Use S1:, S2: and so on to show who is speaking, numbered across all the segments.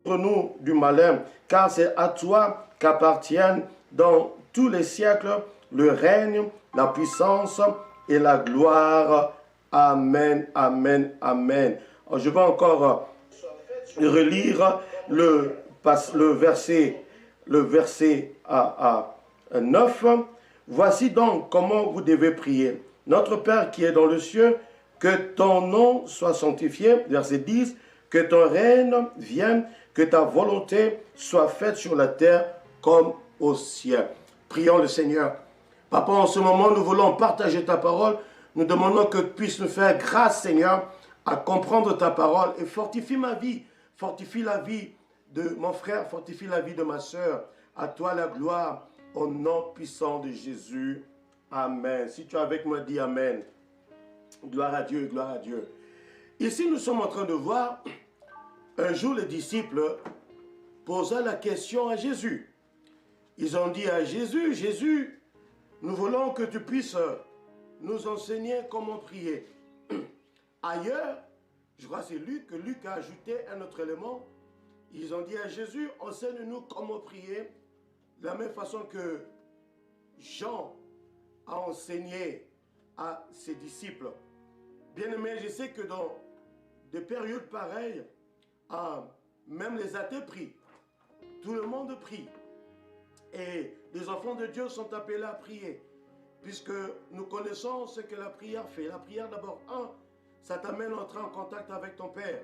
S1: nous du malin, car c'est à toi qu'appartiennent dans tous les siècles le règne, la puissance et la gloire. Amen, amen, amen. Je vais encore relire le verset à 9. Voici donc comment vous devez prier. Notre Père qui est dans le ciel, que ton nom soit sanctifié. Verset 10. Que ton règne vienne, que ta volonté soit faite sur la terre comme au ciel. Prions le Seigneur. Papa, en ce moment, nous voulons partager ta parole. Nous demandons que tu puisses nous faire grâce, Seigneur, à comprendre ta parole et fortifie ma vie. Fortifie la vie de mon frère, fortifie la vie de ma soeur. À toi la gloire, au nom puissant de Jésus. Amen. Si tu es avec moi, dis Amen. Gloire à Dieu, gloire à Dieu. Ici, nous sommes en train de voir, un jour, les disciples posaient la question à Jésus. Ils ont dit à Jésus, Jésus, nous voulons que tu puisses nous enseigner comment prier. Ailleurs, je crois que c'est Luc, que Luc a ajouté un autre élément. Ils ont dit à Jésus, enseigne-nous comment prier, de la même façon que Jean a enseigné à ses disciples. Bien-aimés, je sais que dans des périodes pareilles, même les athées prient. Tout le monde prie. Et les enfants de Dieu sont appelés à prier. Puisque nous connaissons ce que la prière fait. La prière, d'abord, ça t'amène à entrer en contact avec ton Père.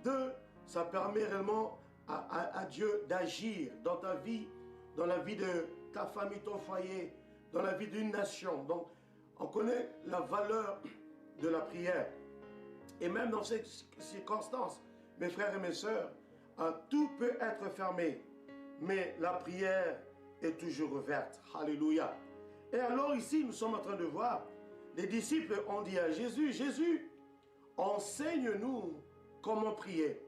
S1: Deux, ça permet réellement à Dieu d'agir dans ta vie, dans la vie de ta famille, ton foyer, dans la vie d'une nation. Donc, on connaît la valeur de la prière. Et même dans ces circonstances, mes frères et mes sœurs, tout peut être fermé, mais la prière est toujours ouverte. Alléluia. Et alors ici, nous sommes en train de voir, les disciples ont dit à Jésus, Jésus, enseigne-nous comment prier.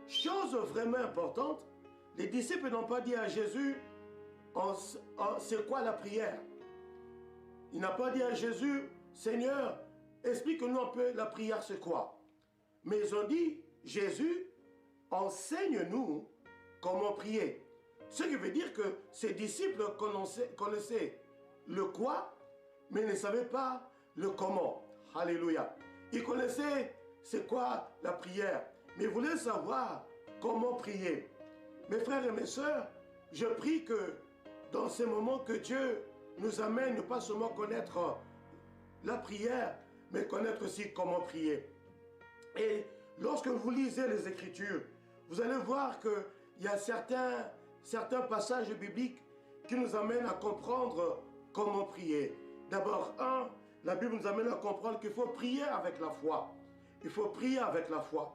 S1: Chose vraiment importante, les disciples n'ont pas dit à Jésus, c'est quoi la prière? Il n'a pas dit à Jésus, Seigneur, explique-nous un peu la prière, c'est quoi? Mais ils ont dit, Jésus, enseigne-nous comment prier. Ce qui veut dire que ces disciples connaissaient le quoi, mais ne savaient pas le comment. Alléluia. Ils connaissaient c'est quoi la prière, mais ils voulaient savoir comment prier. Mes frères et mes sœurs, je prie que dans ces moments que Dieu nous amène, ne pas seulement connaître la prière, mais connaître aussi comment prier. Et lorsque vous lisez les Écritures, vous allez voir qu'il y a certains passages bibliques qui nous amènent à comprendre comment prier. D'abord, la Bible nous amène à comprendre qu'il faut prier avec la foi. Il faut prier avec la foi.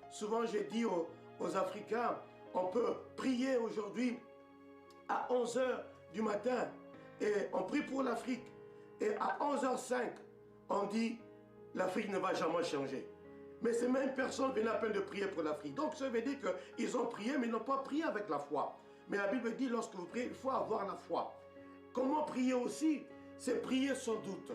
S1: Souvent, j'ai dit aux Africains, on peut prier aujourd'hui à 11h du matin et on prie pour l'Afrique. Et à 11h05, on dit l'Afrique ne va jamais changer. Mais ces mêmes personnes viennent à peine de prier pour l'Afrique. Donc ça veut dire qu'ils ont prié, mais ils n'ont pas prié avec la foi. Mais la Bible dit, lorsque vous priez, il faut avoir la foi. Comment prier aussi? C'est prier sans doute.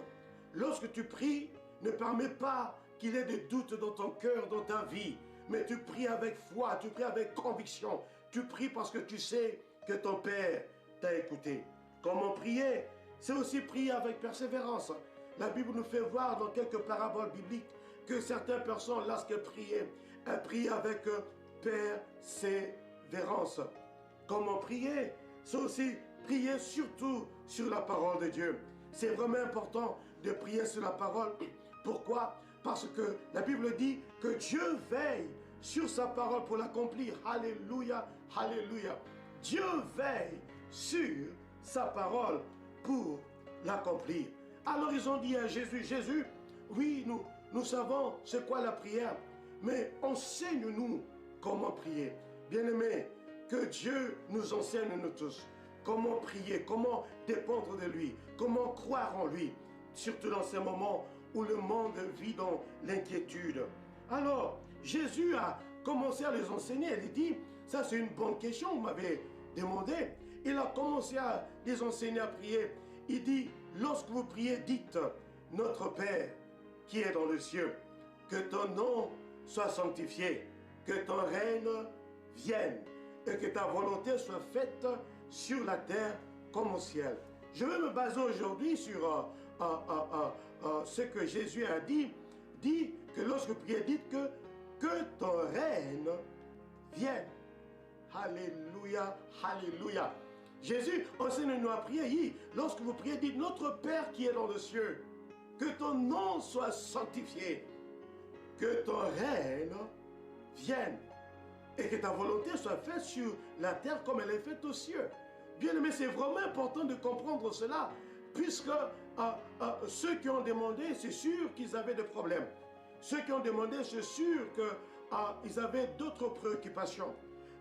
S1: Lorsque tu pries, ne permets pas qu'il y ait des doutes dans ton cœur, dans ta vie. Mais tu pries avec foi, tu pries avec conviction. Tu pries parce que tu sais que ton Père t'a écouté. Comment prier? C'est aussi prier avec persévérance. La Bible nous fait voir dans quelques paraboles bibliques que certaines personnes, lorsqu'elles priaient, elles priaient avec persévérance. Comment prier? C'est aussi prier surtout sur la parole de Dieu. C'est vraiment important de prier sur la parole. Pourquoi? Parce que la Bible dit que Dieu veille sur sa parole pour l'accomplir. Alléluia, alléluia. Dieu veille sur sa parole pour l'accomplir. Alors ils ont dit à Jésus, Jésus, oui, nous savons c'est quoi la prière, mais enseigne-nous comment prier. Bien-aimés, que Dieu nous enseigne nous tous comment prier, comment dépendre de lui, comment croire en lui, surtout dans ces moments où le monde vit dans l'inquiétude. Alors, Jésus a commencé à les enseigner. Il dit, ça c'est une bonne question, vous m'avez demandé. Il a commencé à les enseigner à prier. Il dit, lorsque vous priez, dites, notre Père qui est dans le ciel, que ton nom soit sanctifié, que ton règne vienne et que ta volonté soit faite sur la terre comme au ciel. Je vais me baser aujourd'hui sur ce que Jésus a dit. Dit que lorsque vous priez, dites que ton règne vienne. Alléluia, alléluia. Jésus enseigne-nous à prier. Lorsque vous priez, dites notre Père qui est dans le ciel, que ton nom soit sanctifié, que ton règne vienne et que ta volonté soit faite sur la terre comme elle est faite aux cieux. Bien aimé, c'est vraiment important de comprendre cela, puisque ceux qui ont demandé, c'est sûr qu'ils avaient des problèmes. Ceux qui ont demandé, c'est sûr qu'ils avaient d'autres préoccupations.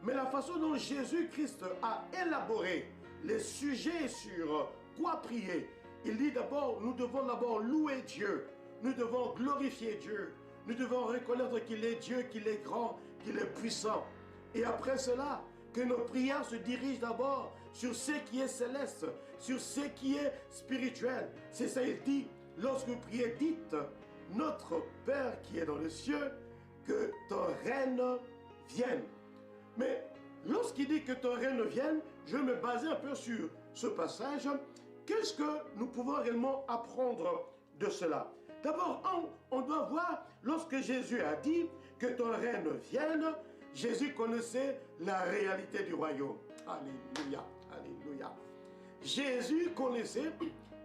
S1: Mais la façon dont Jésus-Christ a élaboré les sujets sur quoi prier, il dit d'abord, nous devons d'abord louer Dieu, nous devons glorifier Dieu, nous devons reconnaître qu'il est Dieu, qu'il est grand, qu'il est puissant. Et après cela, que nos prières se dirigent d'abord sur ce qui est céleste, sur ce qui est spirituel. C'est ça, il dit, lorsque vous priez, dites, notre Père qui est dans les cieux, que ton règne vienne. Mais lorsqu'il dit que ton règne vienne, je vais me baser un peu sur ce passage. Qu'est-ce que nous pouvons réellement apprendre de cela? D'abord, on doit voir, lorsque Jésus a dit que ton règne vienne, Jésus connaissait la réalité du royaume. Alléluia, alléluia. Jésus connaissait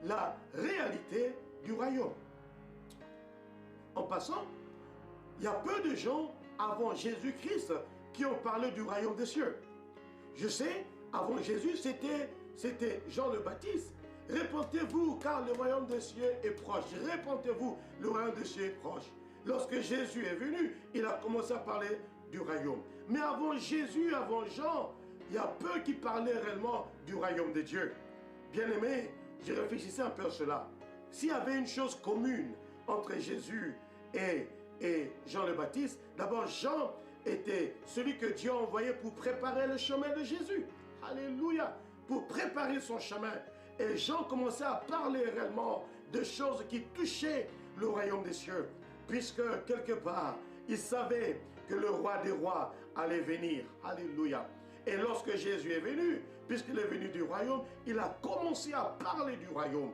S1: la réalité du royaume. En passant, il y a peu de gens avant Jésus-Christ qui ont parlé du royaume des cieux. Je sais, avant Jésus, c'était Jean le Baptiste. Répentez-vous car le royaume des cieux est proche. Répentez-vous, le royaume des cieux est proche. Lorsque Jésus est venu, il a commencé à parler du royaume. Mais avant Jésus, avant Jean, il y a peu qui parlaient réellement du royaume de Dieu. Bien aimé, je réfléchissais un peu à cela. S'il y avait une chose commune entre Jésus et Jean le Baptiste, d'abord Jean était celui que Dieu a envoyé pour préparer le chemin de Jésus. Alléluia, pour préparer son chemin. Et Jean commençait à parler réellement de choses qui touchaient le royaume des cieux. Puisque quelque part, il savait que le roi des rois allait venir. Alléluia. Et lorsque Jésus est venu, puisqu'il est venu du royaume, il a commencé à parler du royaume.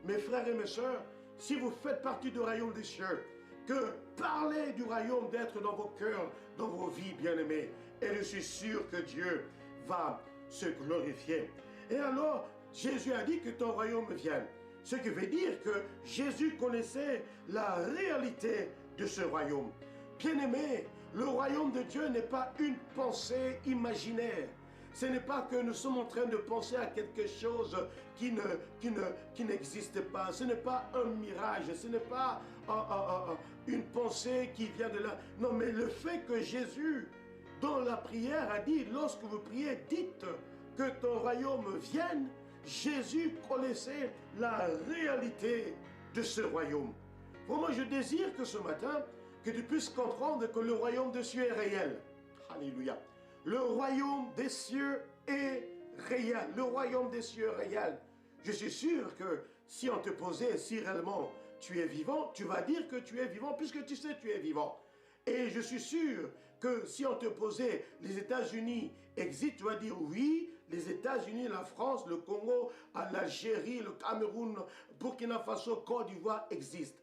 S1: Mes frères et mes sœurs, si vous faites partie du royaume des cieux, que parler du royaume d'être dans vos cœurs, dans vos vies, bien-aimés. Et je suis sûr que Dieu va se glorifier. Et alors, Jésus a dit que ton royaume vienne. Ce qui veut dire que Jésus connaissait la réalité de ce royaume. Bien-aimés, le royaume de Dieu n'est pas une pensée imaginaire. Ce n'est pas que nous sommes en train de penser à quelque chose qui n'existe pas. Ce n'est pas un mirage. Ce n'est pas une pensée qui vient de là. Non, mais le fait que Jésus, dans la prière, a dit, lorsque vous priez, dites que ton royaume vienne. Jésus connaissait la réalité de ce royaume. Vraiment, je désire que ce matin, que tu puisses comprendre que le royaume des cieux est réel. Alléluia. Le royaume des cieux est réel. Le royaume des cieux est réel. Je suis sûr que si on te posait, si réellement tu es vivant, tu vas dire que tu es vivant puisque tu sais que tu es vivant. Et je suis sûr que si on te posait, les États-Unis existent, tu vas dire oui, les États-Unis, la France, le Congo, l'Algérie, le Cameroun, Burkina Faso, Côte d'Ivoire existent.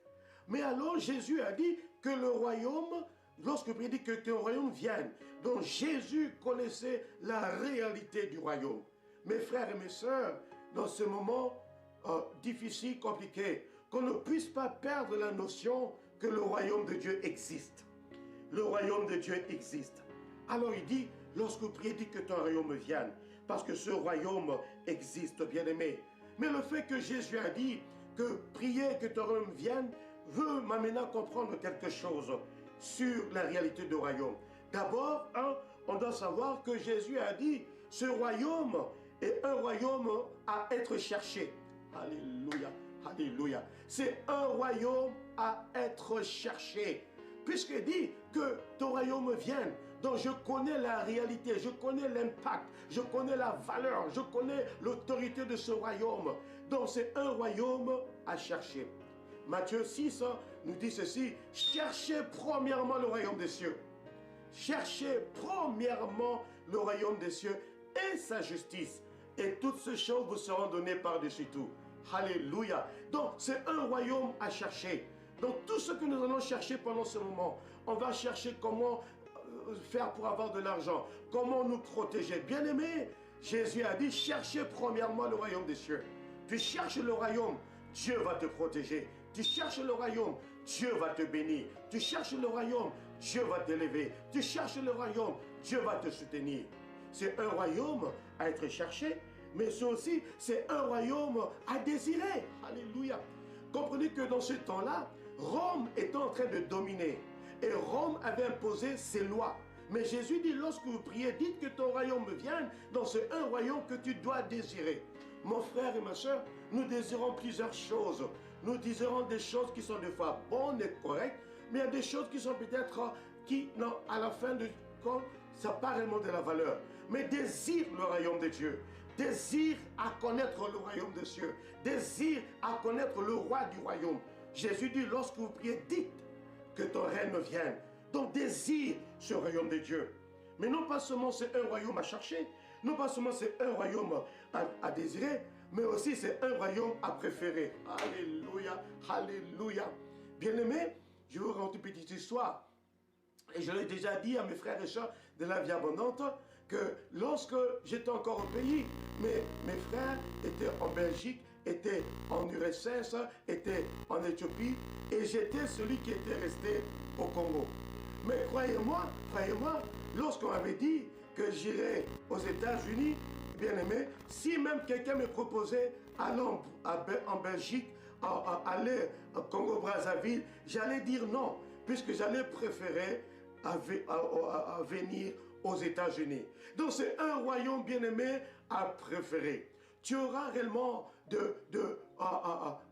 S1: Mais alors Jésus a dit que le royaume, lorsque il dit que ton royaume vienne, donc Jésus connaissait la réalité du royaume. Mes frères et mes sœurs, dans ce moment difficile, compliqué, qu'on ne puisse pas perdre la notion que le royaume de Dieu existe. Le royaume de Dieu existe. Alors il dit, lorsque vous priez, dites que ton royaume vienne, parce que ce royaume existe, bien-aimé. Mais le fait que Jésus a dit que prier que ton royaume vienne, veut m'amener à comprendre quelque chose sur la réalité du royaume. D'abord, on doit savoir que Jésus a dit, ce royaume est un royaume à être cherché. Alléluia, alléluia. C'est un royaume à être cherché. Puisqu'il dit que ton royaume vienne, donc je connais la réalité, je connais l'impact, je connais la valeur, je connais l'autorité de ce royaume. Donc c'est un royaume à chercher. Matthieu 6 nous dit ceci, cherchez premièrement le royaume des cieux. cherchez premièrement le royaume des cieux et sa justice. Et toutes ces choses vous seront données par-dessus tout. Alléluia. Donc, c'est un royaume à chercher. Donc, tout ce que nous allons chercher pendant ce moment, on va chercher comment faire pour avoir de l'argent, comment nous protéger. Bien-aimés, Jésus a dit, cherchez premièrement le royaume des cieux. Tu cherches le royaume, Dieu va te protéger. Tu cherches le royaume, Dieu va te bénir. Tu cherches le royaume, Dieu va t'élever. Tu cherches le royaume, Dieu va te soutenir. C'est un royaume à être cherché, mais c'est un royaume à désirer. Alléluia. Comprenez que dans ce temps-là, Rome était en train de dominer. Et Rome avait imposé ses lois. Mais Jésus dit, lorsque vous priez, dites que ton royaume vienne. Donc c'est un royaume que tu dois désirer. Mon frère et ma soeur, nous désirons plusieurs choses. Nous désirons des choses qui sont des fois bonnes et correctes, mais il y a des choses qui sont peut-être, à la fin de compte, ça n'a pas réellement de la valeur. Mais désire le royaume de Dieu. Désire à connaître le royaume des cieux. Désire à connaître le roi du royaume. Jésus dit, lorsque vous priez, dites que ton règne vienne. Donc désire ce royaume de Dieu. Mais non pas seulement c'est un royaume à chercher, non pas seulement c'est un royaume à désirer, mais aussi c'est un royaume à préférer. Alléluia, alléluia. Bien-aimés, je vous raconte une petite histoire. Et je l'ai déjà dit à mes frères et sœurs de la vie abondante, que lorsque j'étais encore au pays, mes frères étaient en Belgique, étaient en URSS, étaient en Éthiopie, et j'étais celui qui était resté au Congo. Mais croyez-moi, lorsqu'on m'avait dit que j'irais aux États-Unis, bien aimé, si même quelqu'un me proposait aller en Belgique, aller au Congo-Brazzaville, j'allais dire non, puisque j'allais préférer à venir aux États-Unis. Donc c'est un royaume bien-aimé à préférer. Tu auras réellement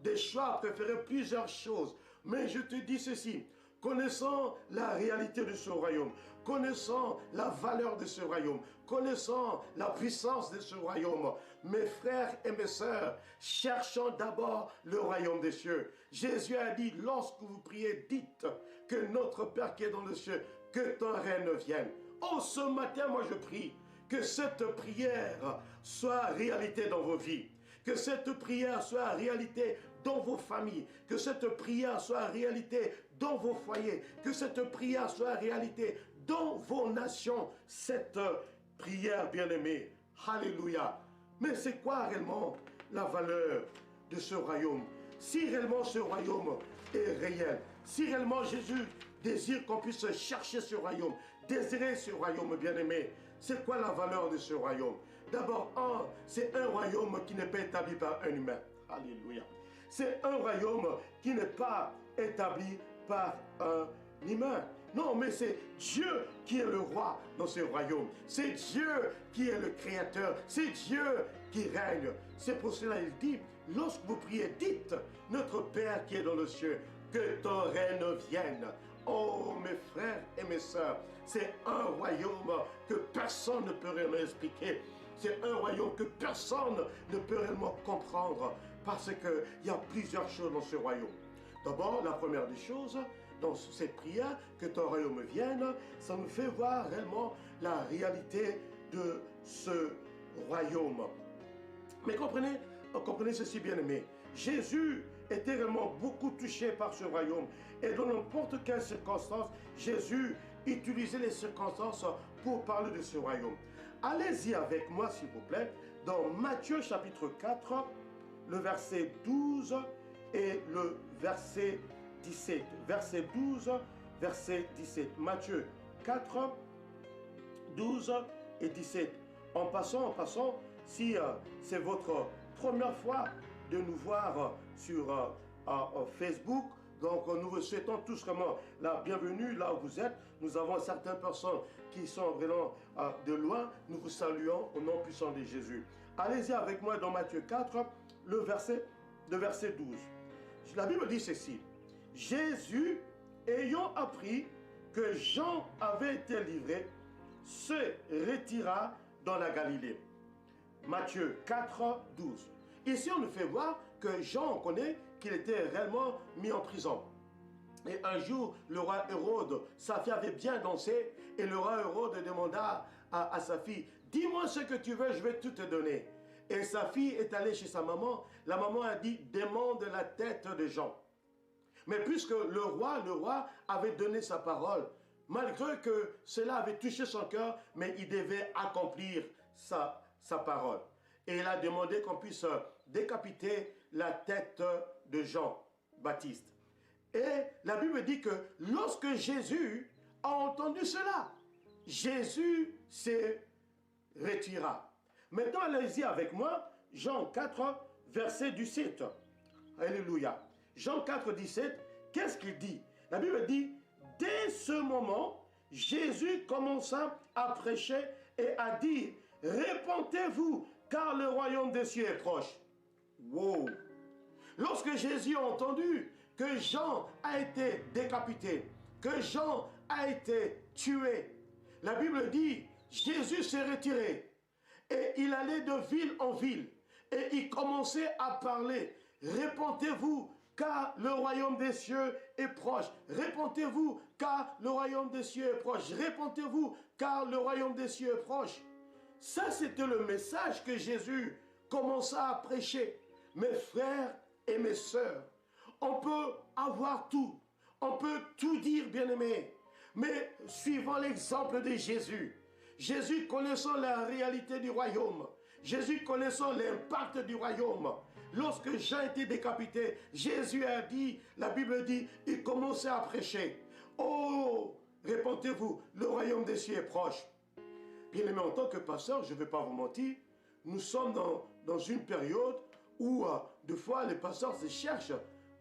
S1: des choix à préférer plusieurs choses. Mais je te dis ceci, connaissant la réalité de ce royaume, connaissant la valeur de ce royaume, connaissant la puissance de ce royaume, mes frères et mes sœurs, cherchons d'abord le royaume des cieux. Jésus a dit, lorsque vous priez, dites que notre Père qui est dans le ciel, que ton règne vienne. Oh, ce matin, moi je prie que cette prière soit réalité dans vos vies. Que cette prière soit réalité dans vos familles. Que cette prière soit réalité dans vos foyers. Que cette prière soit réalité dans vos nations. Cette prière bien-aimée. Alléluia. Mais c'est quoi réellement la valeur de ce royaume? Si réellement ce royaume est réel, si réellement Jésus désire qu'on puisse chercher ce royaume, désirer ce royaume bien-aimé, c'est quoi la valeur de ce royaume? D'abord, c'est un royaume qui n'est pas établi par un humain. Alléluia. C'est un royaume qui n'est pas établi par un humain. Non, mais c'est Dieu qui est le roi dans ce royaume. C'est Dieu qui est le créateur. C'est Dieu qui règne. C'est pour cela qu'il dit, lorsque vous priez, dites, notre Père qui est dans le ciel, que ton règne vienne. Oh, mes frères et mes sœurs, c'est un royaume que personne ne peut réellement expliquer. C'est un royaume que personne ne peut réellement comprendre parce qu'il y a plusieurs choses dans ce royaume. D'abord, la première des choses, dans cette prière, que ton royaume vienne, ça nous fait voir réellement la réalité de ce royaume. Mais comprenez ceci, bien-aimé. Jésus était réellement beaucoup touché par ce royaume. Et dans n'importe quelle circonstance, Jésus utilisait les circonstances pour parler de ce royaume. Allez-y avec moi, s'il vous plaît, dans Matthieu chapitre 4, le verset 12 et le verset 17. Verset 12, verset 17. Matthieu 4, 12 et 17. En passant, si c'est votre première fois de nous voir sur Facebook, donc nous vous souhaitons tous vraiment la bienvenue là où vous êtes. Nous avons certaines personnes qui sont vraiment de loin. Nous vous saluons au nom puissant de Jésus. Allez-y avec moi dans Matthieu 4, le verset 12. La Bible dit ceci. Jésus, ayant appris que Jean avait été livré, se retira dans la Galilée. Matthieu 4, 12. Ici, on nous fait voir que Jean, on connaît qu'il était réellement mis en prison. Et un jour, le roi Hérode, sa fille avait bien dansé, et le roi Hérode demanda à sa fille, dis-moi ce que tu veux, je vais tout te donner. Et sa fille est allée chez sa maman, la maman a dit, demande la tête de Jean. Mais puisque le roi avait donné sa parole, malgré que cela avait touché son cœur, mais il devait accomplir sa parole. Et il a demandé qu'on puisse décapiter la tête de Jean-Baptiste. Et la Bible dit que lorsque Jésus a entendu cela, Jésus s'est retiré. Maintenant, allez-y avec moi, Jean 4, verset 17. Alléluia. Jean 4, 17, qu'est-ce qu'il dit? La Bible dit, dès ce moment, Jésus commença à prêcher et à dire, répentez-vous, car le royaume des cieux est proche. Wow! Lorsque Jésus a entendu que Jean a été décapité, que Jean a été tué, la Bible dit, Jésus s'est retiré et il allait de ville en ville et il commençait à parler, répentez-vous, car le royaume des cieux est proche. Répentez-vous, car le royaume des cieux est proche. Répentez-vous, car le royaume des cieux est proche. Ça, c'était le message que Jésus commença à prêcher. Mes frères et mes sœurs, on peut avoir tout. On peut tout dire, bien-aimés. Mais suivant l'exemple de Jésus, Jésus connaissant la réalité du royaume, Jésus connaissant l'impact du royaume, lorsque Jean était décapité, Jésus a dit, la Bible dit, il commençait à prêcher. Oh, répentez-vous, le royaume des cieux est proche. Bien-aimés, en tant que pasteur, je ne vais pas vous mentir, nous sommes dans une période où, des fois, les pasteurs se cherchent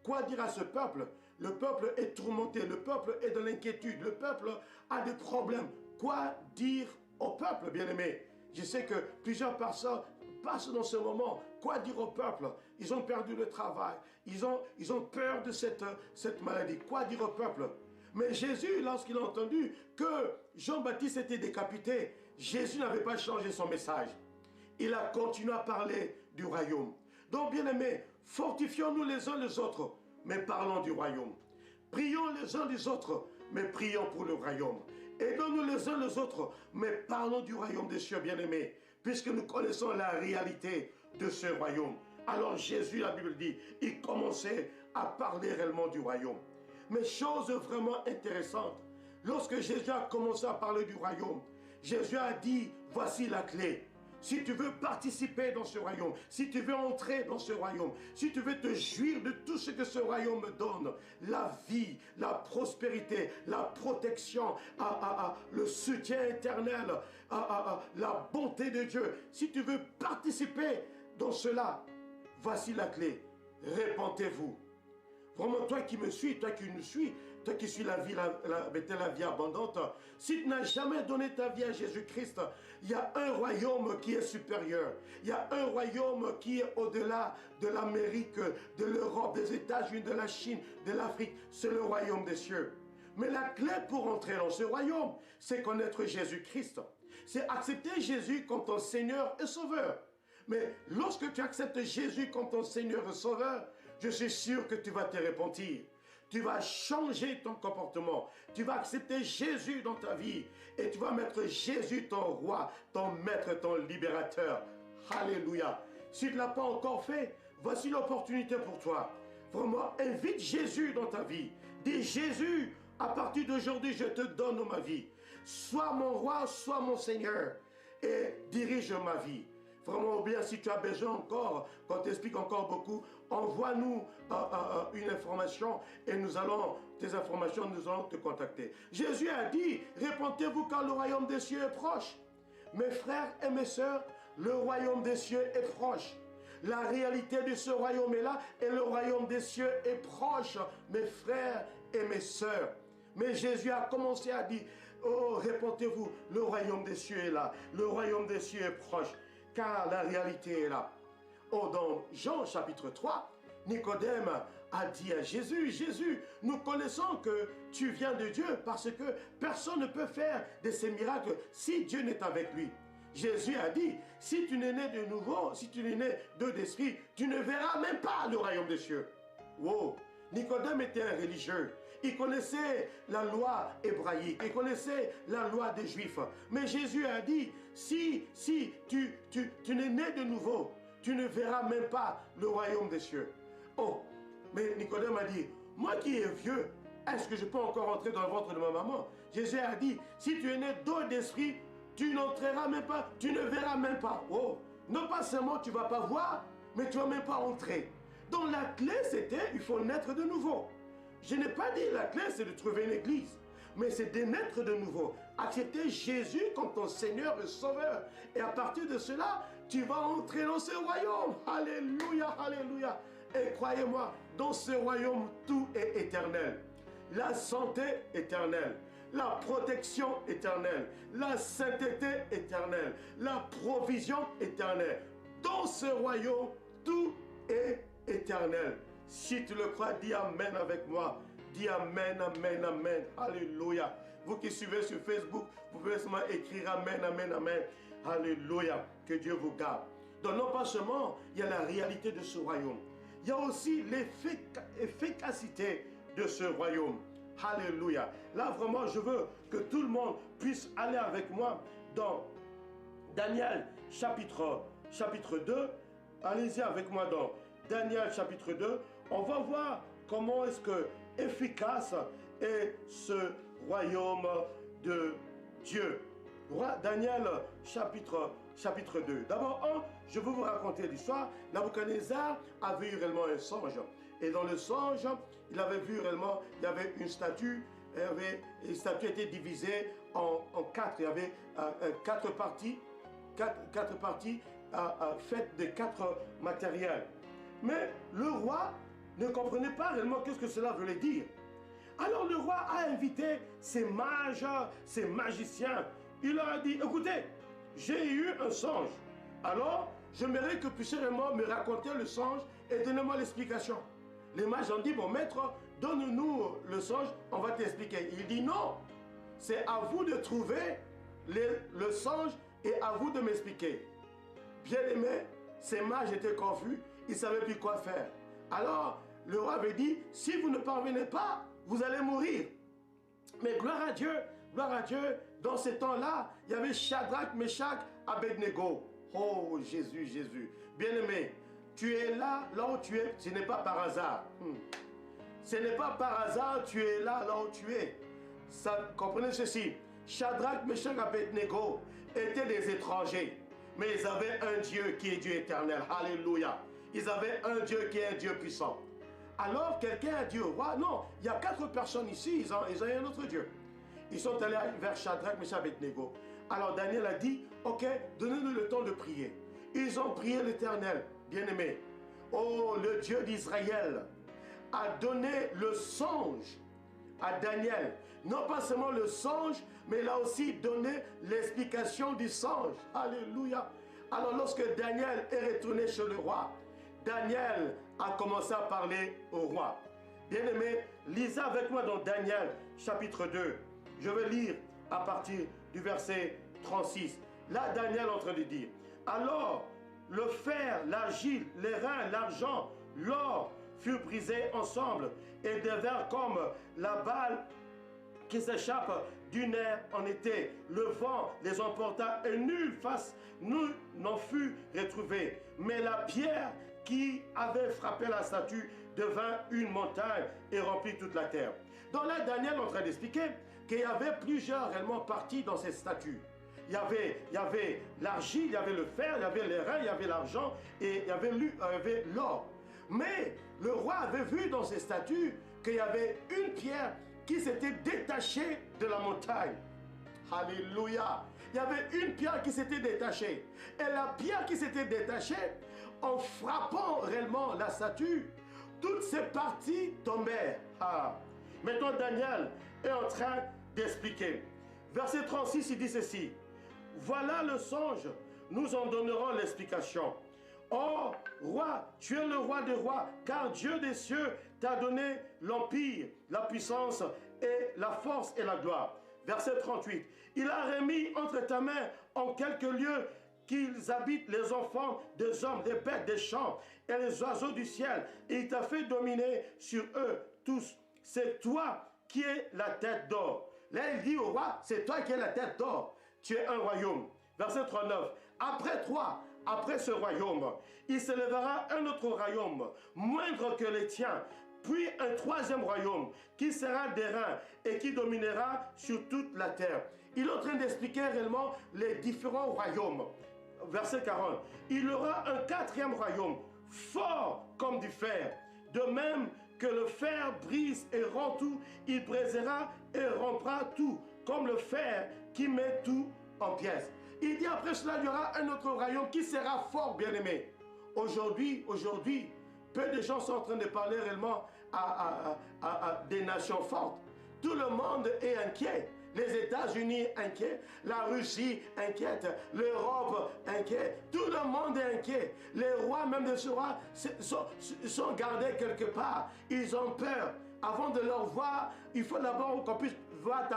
S1: quoi dire à ce peuple. Le peuple est tourmenté, le peuple est dans l'inquiétude, le peuple a des problèmes. Quoi dire au peuple, bien-aimés? Je sais que plusieurs personnes passent dans ce moment. Quoi dire au peuple? Ils ont perdu le travail. Ils ont peur de cette maladie. Quoi dire au peuple? Mais Jésus, lorsqu'il a entendu que Jean-Baptiste était décapité, Jésus n'avait pas changé son message. Il a continué à parler du royaume. Donc, bien-aimés, fortifions-nous les uns les autres, mais parlons du royaume. Prions les uns les autres, mais prions pour le royaume. Aidons-nous les uns les autres, mais parlons du royaume des cieux, bien-aimés, puisque nous connaissons la réalité de ce royaume. Alors Jésus, la Bible dit, il commençait à parler réellement du royaume. Mais chose vraiment intéressante, lorsque Jésus a commencé à parler du royaume, Jésus a dit, voici la clé. Si tu veux participer dans ce royaume, si tu veux entrer dans ce royaume, si tu veux te jouir de tout ce que ce royaume me donne, la vie, la prospérité, la protection, le soutien éternel, la bonté de Dieu, si tu veux participer dans cela, voici la clé. Répentez-vous. Vraiment, toi qui me suis, toi qui nous suis, toi qui suis la vie abondante, si tu n'as jamais donné ta vie à Jésus-Christ, il y a un royaume qui est supérieur. Il y a un royaume qui est au-delà de l'Amérique, de l'Europe, des États-Unis, de la Chine, de l'Afrique. C'est le royaume des cieux. Mais la clé pour entrer dans ce royaume, c'est connaître Jésus-Christ. C'est accepter Jésus comme ton Seigneur et Sauveur. Mais lorsque tu acceptes Jésus comme ton Seigneur et Sauveur, je suis sûr que tu vas te repentir. Tu vas changer ton comportement. Tu vas accepter Jésus dans ta vie. Et tu vas mettre Jésus ton roi, ton maître, ton libérateur. Alléluia. Si tu ne l'as pas encore fait, voici l'opportunité pour toi. Vraiment, invite Jésus dans ta vie. Dis Jésus, à partir d'aujourd'hui, je te donne ma vie. Sois mon roi, sois mon Seigneur. Et dirige ma vie. Vraiment, ou bien si tu as besoin encore, qu'on t'explique encore beaucoup, envoie-nous une information et tes informations, nous allons te contacter. Jésus a dit, répentez-vous car le royaume des cieux est proche. Mes frères et mes sœurs, le royaume des cieux est proche. La réalité de ce royaume est là et le royaume des cieux est proche, mes frères et mes sœurs. Mais Jésus a commencé à dire, oh, répentez-vous, le royaume des cieux est là, le royaume des cieux est proche. Car la réalité est là. Oh, dans Jean chapitre 3, Nicodème a dit à Jésus, Jésus, nous connaissons que tu viens de Dieu parce que personne ne peut faire de ces miracles si Dieu n'est avec lui. Jésus a dit, si tu n'es né de nouveau, si tu n'es né d'esprit, tu ne verras même pas le royaume des cieux. Wow, Nicodème était un religieux. Il connaissait la loi hébraïque. Il connaissait la loi des Juifs. Mais Jésus a dit, si tu n'es né de nouveau, tu ne verras même pas le royaume des cieux. Oh, mais Nicodème a dit, moi qui est vieux, est-ce que je peux encore entrer dans le ventre de ma maman? Jésus a dit, si tu es né d'eau et d'esprit, tu n'entreras même pas, tu ne verras même pas. Oh, non pas seulement tu ne vas pas voir, mais tu ne vas même pas entrer. Donc la clé c'était, il faut naître de nouveau. Je n'ai pas dit la clé c'est de trouver une église, mais c'est de naître de nouveau. Accepter Jésus comme ton Seigneur et Sauveur. Et à partir de cela, tu vas entrer dans ce royaume. Alléluia, alléluia. Et croyez-moi, dans ce royaume, tout est éternel. La santé éternelle, la protection éternelle, la sainteté éternelle, la provision éternelle. Dans ce royaume, tout est éternel. Si tu le crois, dis Amen avec moi. Dis Amen, Amen, Amen. Alléluia. Vous qui suivez sur Facebook, vous pouvez seulement écrire Amen, Amen, Amen. Alléluia. Que Dieu vous garde. Donc non pas seulement, il y a la réalité de ce royaume. Il y a aussi l'efficacité de ce royaume. Alléluia. Là, vraiment, je veux que tout le monde puisse aller avec moi dans Daniel chapitre 2. Allez-y avec moi dans Daniel chapitre 2. On va voir comment est-ce que efficace est ce royaume de Dieu. Daniel chapitre 2. D'abord, je veux vous raconter l'histoire. Nabuchodonosor avait eu réellement un songe. Et dans le songe, il avait vu réellement, il y avait une statue. Les statues étaient divisées en 4. Il y avait 4 parties. 4 parties faites de 4 matériels. Mais le roi ne comprenait pas réellement qu'est-ce que cela voulait dire. Alors le roi a invité ses mages, ses magiciens. Il leur a dit, écoutez, j'ai eu un songe. Alors, j'aimerais que vous puissiez vraiment me raconter le songe et donnez-moi l'explication. Les mages ont dit, bon maître, donne-nous le songe, on va t'expliquer. Il dit non, c'est à vous de trouver le songe et à vous de m'expliquer. Bien aimé, ces mages étaient confus, ils ne savaient plus quoi faire. Alors, le roi avait dit, si vous ne parvenez pas, vous allez mourir. Mais gloire à Dieu, dans ces temps-là, il y avait Shadrach, Meshach, Abednego. Oh Jésus, Jésus. Bien-aimé, tu es là où tu es, ce n'est pas par hasard. Ce n'est pas par hasard, tu es là où tu es. Ça, comprenez ceci, Shadrach, Meshach, Abednego étaient des étrangers. Mais ils avaient un Dieu qui est Dieu éternel. Alléluia. Ils avaient un Dieu qui est un Dieu puissant. Alors quelqu'un a dit au roi, non, il y a 4 personnes ici, ils ont un autre Dieu. Ils sont allés vers Shadrach, Meshach, Abednego. Alors Daniel a dit, ok, donnez-nous le temps de prier. Ils ont prié l'Éternel, bien-aimé. Oh, le Dieu d'Israël a donné le songe à Daniel. Non pas seulement le songe, mais il a aussi donné l'explication du songe. Alléluia. Alors lorsque Daniel est retourné chez le roi, Daniel a commencé à parler au roi. Bien-aimé, lisez avec moi dans Daniel chapitre 2. Je vais lire à partir du verset 36. Là, Daniel est en train de dire, alors le fer, l'argile, les reins, l'argent, l'or furent brisés ensemble et devinrent comme la balle qui s'échappe du nerf en été. Le vent les emporta et nulle face n'en fut retrouvé. Mais la pierre qui avait frappé la statue devint une montagne et remplit toute la terre. Donc là, Daniel est en train d'expliquer qu'il y avait plusieurs réellement parties dans cette statue. Il y avait l'argile, il y avait le fer, il y avait les reins, il y avait l'argent et il y avait l'or. Mais le roi avait vu dans ces statues qu'il y avait une pierre qui s'était détachée de la montagne. Alléluia. Il y avait une pierre qui s'était détachée. Et la pierre qui s'était détachée, en frappant réellement la statue, toutes ces parties tombèrent. Maintenant, Daniel est en train d'expliquer. Verset 36, il dit ceci. Voilà le songe, nous en donnerons l'explication. Oh, roi, tu es le roi des rois, car Dieu des cieux t'a donné l'empire, la puissance et la force et la gloire. Verset 38. Il a remis entre ta main en quelques lieux qu'ils habitent les enfants des hommes, les bêtes des champs et les oiseaux du ciel. Et il t'a fait dominer sur eux tous. C'est toi qui es la tête d'or. Là, il dit au roi, c'est toi qui es la tête d'or. Tu es un royaume. Verset 39. Après ce royaume, il se lèvera un autre royaume, moindre que les tiens, puis un troisième royaume qui sera d'airain et qui dominera sur toute la terre. Il est en train d'expliquer réellement les différents royaumes. Verset 40. Il aura un quatrième royaume, fort comme du fer. De même que le fer brise et rend tout, il brisera et rompra tout, comme le fer qui met tout en pièces. Il dit après cela, il y aura un autre royaume qui sera fort, bien-aimé. Aujourd'hui, peu de gens sont en train de parler réellement à des nations fortes. Tout le monde est inquiet. Les États-Unis inquiets, la Russie inquiète, l'Europe inquiète, tout le monde est inquiet. Les rois même de ce roi sont gardés quelque part. Ils ont peur. Avant de leur voir, il faut d'abord qu'on puisse voir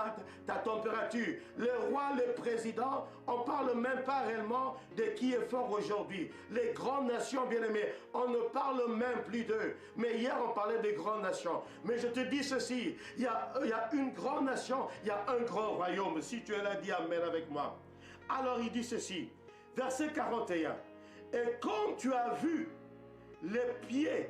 S1: ta température. Les rois, les présidents, on ne parle même pas réellement de qui est fort aujourd'hui. Les grandes nations, bien-aimées, on ne parle même plus d'eux. Mais hier, on parlait des grandes nations. Mais je te dis ceci, il y a une grande nation, il y a un grand royaume. Si tu es là, dis Amen avec moi. Alors il dit ceci, verset 41. Et quand tu as vu les pieds,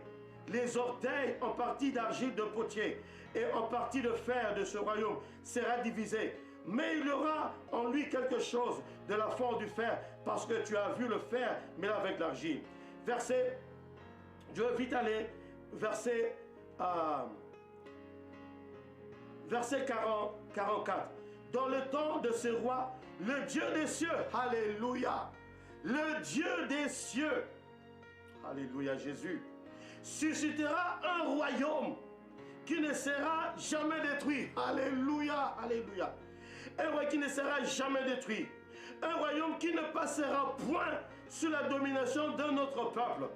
S1: les orteils en partie d'argile de potier et en partie de fer de ce royaume sera divisé. Mais il y aura en lui quelque chose de la force du fer, parce que tu as vu le fer, mais avec l'argile. Je vais vite aller, verset 44. Dans le temps de ce roi, le Dieu des cieux, alléluia, le Dieu des cieux, alléluia Jésus, suscitera un royaume qui ne sera jamais détruit. Alléluia, alléluia. Un royaume qui ne sera jamais détruit. Un royaume qui ne passera point sous la domination d'un autre peuple.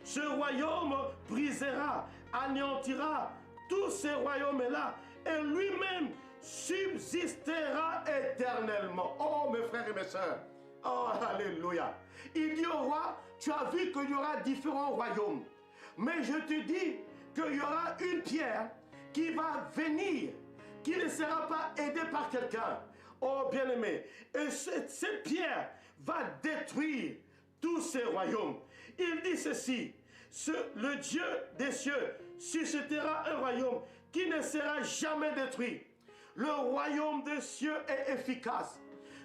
S1: Ce royaume brisera, anéantira tous ces royaumes-là et lui-même subsistera éternellement. Oh mes frères et mes sœurs. Oh alléluia. Il dit au roi, tu as vu qu'il y aura différents royaumes. Mais je te dis qu'il y aura une pierre qui va venir, qui ne sera pas aidée par quelqu'un. Oh bien-aimé, et cette pierre va détruire tous ces royaumes. Il dit ceci, le Dieu des cieux suscitera un royaume qui ne sera jamais détruit. Le royaume des cieux est efficace.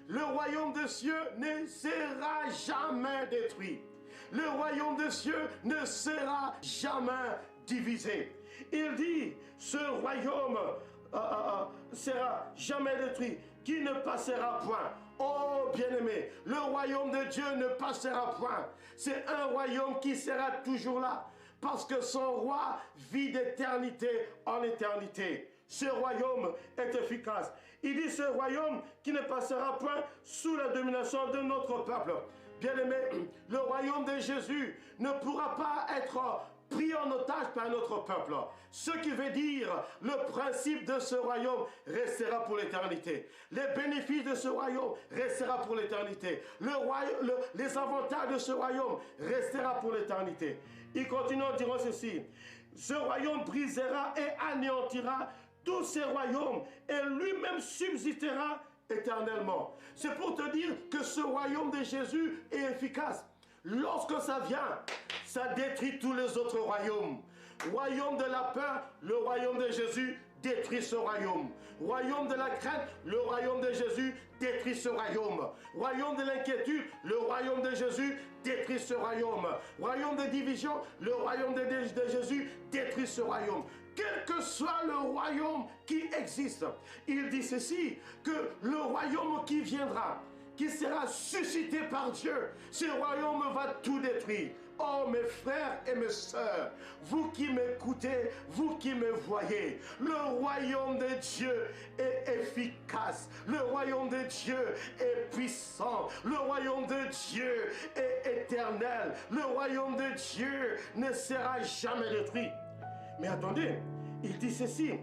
S1: Le royaume des cieux ne sera jamais détruit. Le royaume des cieux ne sera jamais divisé. Il dit, ce royaume sera jamais détruit, qui ne passera point. Oh bien-aimé, le royaume de Dieu ne passera point. C'est un royaume qui sera toujours là, parce que son roi vit d'éternité en éternité. Ce royaume est efficace. Il dit ce royaume qui ne passera point sous la domination de notre peuple. Bien-aimé, le royaume de Jésus ne pourra pas être pris en otage par notre peuple. Ce qui veut dire, le principe de ce royaume restera pour l'éternité. Les bénéfices de ce royaume restera pour l'éternité. Les avantages de ce royaume restera pour l'éternité. Il continue en disant ceci. Ce royaume brisera et anéantira tous ces royaumes et lui-même subsistera éternellement. C'est pour te dire que ce royaume de Jésus est efficace. Lorsque ça vient, ça détruit tous les autres royaumes. Royaume de la peur, le royaume de Jésus détruit ce royaume. Royaume de la crainte, le royaume de Jésus détruit ce royaume. Royaume de l'inquiétude, le royaume de Jésus détruit ce royaume. Royaume de division, le royaume de Jésus détruit ce royaume. Quel que soit le royaume qui existe, il dit ceci, que le royaume qui viendra, qui sera suscité par Dieu, ce royaume va tout détruire. Oh mes frères et mes sœurs, vous qui m'écoutez, vous qui me voyez, le royaume de Dieu est efficace, le royaume de Dieu est puissant, le royaume de Dieu est éternel, le royaume de Dieu ne sera jamais détruit. Mais attendez, il dit ceci,